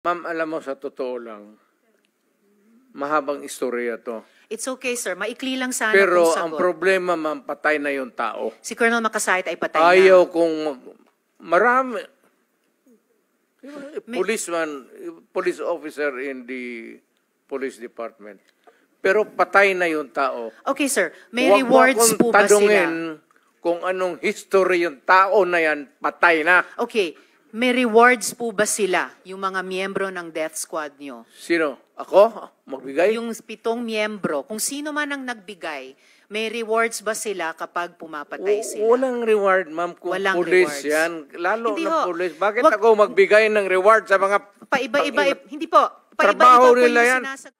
Ma'am, alam mo, sa totoo lang, mahabang istorya to. It's okay, sir. Maikli lang sana Pero kung ang sagot. problema, ma'am, patay na yung tao. Si Colonel Makasait ay patay na. Ayaw kung marami. Police officer in the police department. Pero patay na yung tao. Okay, sir. May Huwag mo rewards akong po ba tanungin sila? kung anong history yung tao na yan, patay na. Okay. May rewards po ba sila, yung mga miyembro ng death squad nyo? Sino? Ako? Magbigay? Yung 7 miyembro, kung sino man ang nagbigay, may rewards ba sila kapag pumapatay sila? Walang reward, ma'am, kung Walang police rewards. yan. Lalo Hindi na ho. police. Bakit Wag- ako magbigay ng reward sa mga... Paiba-iba, hindi po. Trabaho Paiba-iba po nila yung yan.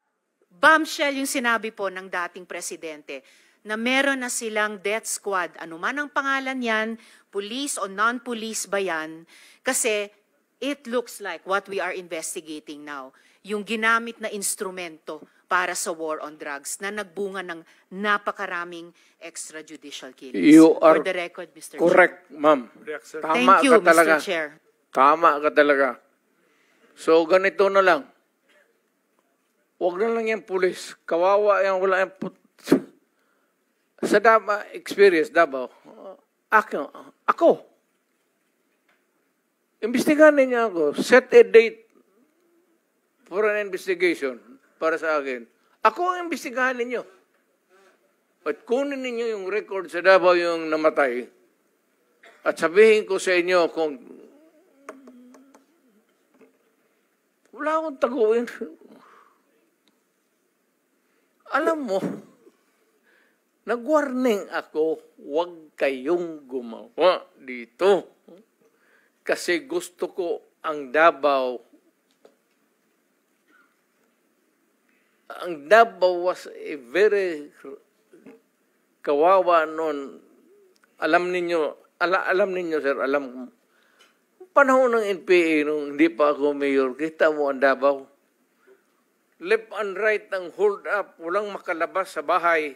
bombshell yung sinabi po ng dating presidente na meron na silang death squad. Ano man ang pangalan yan, police o non-police ba yan? Kasi it looks like what we are investigating now, yung ginamit na instrumento para sa war on drugs na nagbunga ng napakaraming extrajudicial killings. You are For the record, Mr. correct, ma'am. Chair. Tama Thank you, ka talaga. Mr. Chair. Tama ka talaga. So, ganito na lang. Huwag na lang yung pulis. Kawawa yan, wala yung... Sa experience, Davao, ako. Imbestigahan niya ako. Set a date for an investigation para sa akin. Ako ang imbestigahan ninyo. At kunin ninyo yung record sa Davao yung namatay. At sabihin ko sa inyo kung wala akong taguin. Alam mo, nag-warning ako, huwag kayong gumawa dito. Kasi gusto ko ang Davao. Ang Davao was a very kawawa noon. Alam ninyo, sir, alam panahon ng NPA nung hindi pa ako mayor, kita mo ang Davao. Left and right ang hold up, walang makalabas sa bahay.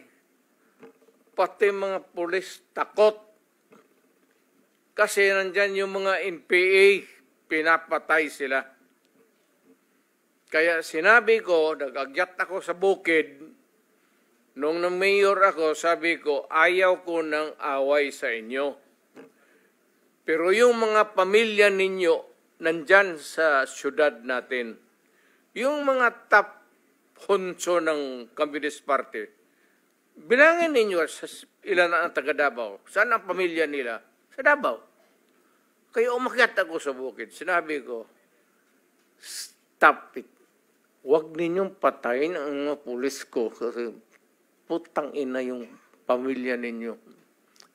Pati mga pulis takot. Kasi nandyan yung mga NPA, pinapatay sila. Kaya sinabi ko, nag-agyat ako sa bukid, nung na-mayor ako, sabi ko, ayaw ko ng away sa inyo. Pero yung mga pamilya ninyo, nandyan sa syudad natin, yung mga top honso ng Communist Party, bilangin ninyo sa ilan ang taga Davao. Saan ang pamilya nila? Sa Davao. Kaya umakyat ako sa bukid. Sinabi ko, stop it. Huwag ninyong patayin ang mga pulis ko kasi putang ina yung pamilya ninyo.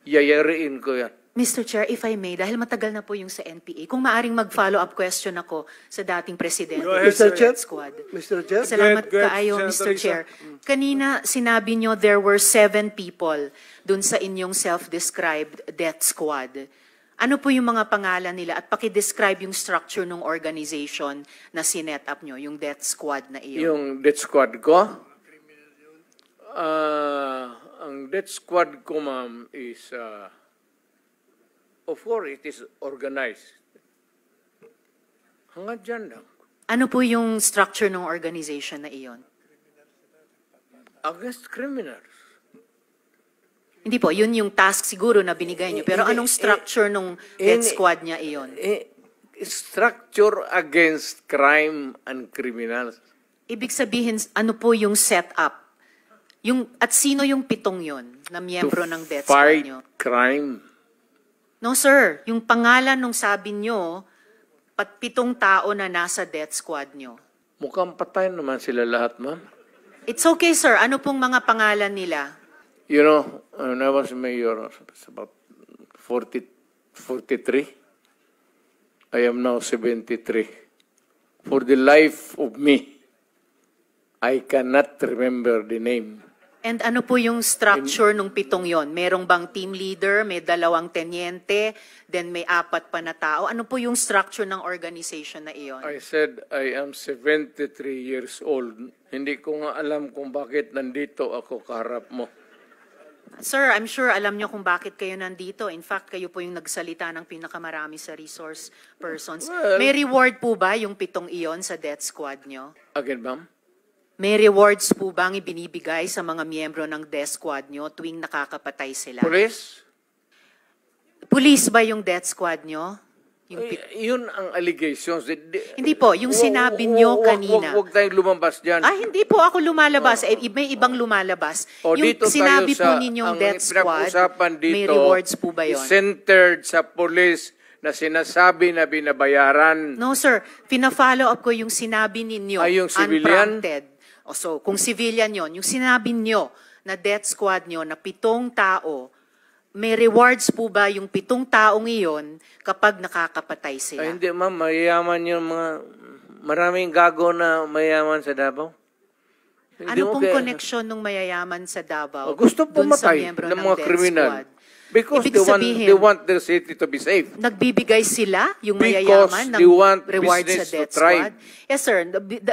Yayariin ko yan. Mr. Chair, if I may, dahil matagal na po yung sa NPA, kung maaring mag-follow-up question ako sa dating presidente Go ahead, ng Mr. Chair. Death Squad. Mr. Chair. Salamat Go ahead, kaayo, Senator Mr. Risa. Chair. Kanina, sinabi nyo there were 7 people dun sa inyong self-described death squad. Ano po yung mga pangalan nila? At paki-describe yung structure ng organization na sinet up nyo, yung death squad na iyon. Yung death squad ko, ang death squad ko, ma'am, is, of course, it is organized. Hanggang dyan lang. Ano po yung structure ng organization na iyon? Against criminals. Hindi po, yun yung task siguro na binigay nyo. Pero anong structure ng death squad niya iyon? Structure against crime and criminals. Ibig sabihin, ano po yung setup? At sino yung 7 yon na miyembro ng death squad Fight nyo? crime. No, sir. Yung pangalan nung sabi nyo, 7 tao na nasa death squad nyo. Mukhang patay naman sila lahat, ma'am. It's okay, sir. Ano pong mga pangalan nila? You know, when I was mayor, it's about 43. I am now 73. For the life of me, I cannot remember the name. And ano po yung structure nung 7 yon? Merong bang team leader, may 2 tenyente, then may 4 pa na tao? Ano po yung structure ng organization na iyon? I said I am 73 years old. Hindi ko nga alam kung bakit nandito ako kaharap mo. Sir, I'm sure alam nyo kung bakit kayo nandito. In fact, kayo po yung nagsalita ng pinakamarami sa resource persons. Well- May reward po ba yung 7 iyon sa death squad nyo? Again, ma'am? May rewards po bang ibinibigay sa mga miyembro ng death squad nyo tuwing nakakapatay sila? Police? Police ba yung death squad nyo? Yung Yun ang allegations. Hindi po, yung sinabi nyo kanina. Huwag tayong lumabas dyan. Hindi po ako lumalabas. May ibang lumalabas. O, Yung dito sinabi tayo po ninyong ang death squad, pinag-usapan may dito rewards po ba yun? is centered sa police na sinasabi na binabayaran. No, sir. Pina-follow up ko yung sinabi ninyo. Ay, yung civilian? Unprompted. So, kung civilian yon, yung sinabi nyo na death squad nyo na 7 tao, may rewards po ba yung 7 taong iyon kapag nakakapatay sila? Ay, hindi, ma'am. Mayayaman yung mga... Maraming gago na mayayaman sa Davao. Hindi Ano mo pong kaya- koneksyon ng mayayaman sa Davao? Gusto dun sa pumatay miyembro ng mga death kriminal. squad? Because Ibig sabihin, they want their city to be safe. Nagbibigay sila, yung Because mayayaman, ng they want reward sa business to death thrive. squad? Yes, sir.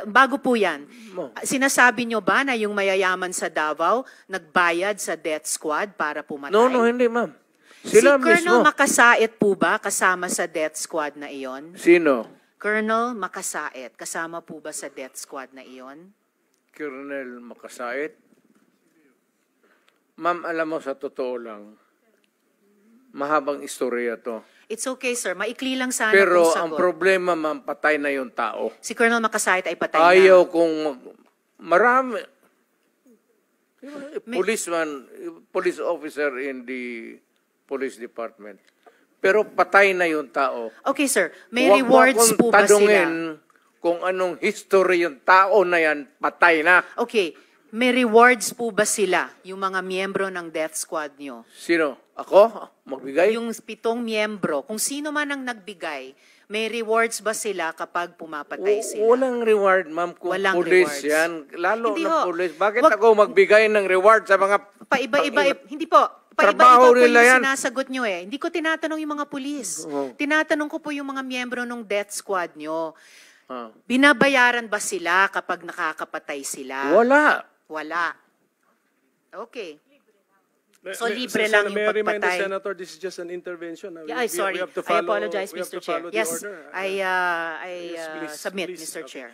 Bago po yan, Mo. sinasabi nyo ba na yung mayayaman sa Davao nagbayad sa death squad para pumatay? No, hindi, ma'am. Si Sila Colonel mismo. Makasait po ba kasama sa death squad na iyon? Sino? Colonel Makasait, kasama po ba sa death squad na iyon? Colonel Makasait? Ma'am, alam mo, sa totoo lang, mahabang istorya to. It's okay, sir. Maikli lang sana Pero kung ang sagot. problema, ma'am, patay na yung tao. Si Colonel Makasait ay patay na. Ayaw kung marami. Police officer in the police department. Pero patay na yung tao. Okay, sir. May Huwag mo rewards akong po ba tanungin sila? kung anong history yung tao na yan, patay na. Okay. May rewards po ba sila, yung mga miyembro ng death squad nyo? Sino? Ako? Magbigay? Yung 7 miyembro, kung sino man ang nagbigay, may rewards ba sila kapag pumapatay sila? Walang reward, ma'am, kung Walang police rewards. yan. Lalo Hindi na ho. police. Bakit Wag- ako magbigay ng reward sa mga... Paiba-iba, hindi po. Paiba-iba Trabaho po nila yung yan. sinasagot nyo eh. Hindi ko tinatanong yung mga pulis. Oo. Tinatanong ko po yung mga miyembro ng death squad nyo. Ah. Binabayaran ba sila kapag nakakapatay sila? Wala. Wala. Okay. So, May- libre Sen- lang May I yung remind the pagpatay. Senator, this is just an intervention. Yeah, I'm sorry. We have to I follow, apologize, we have Mr. to Chair. follow the Yes, order. I Yes, please, submit, please. Mr. Okay. Chair.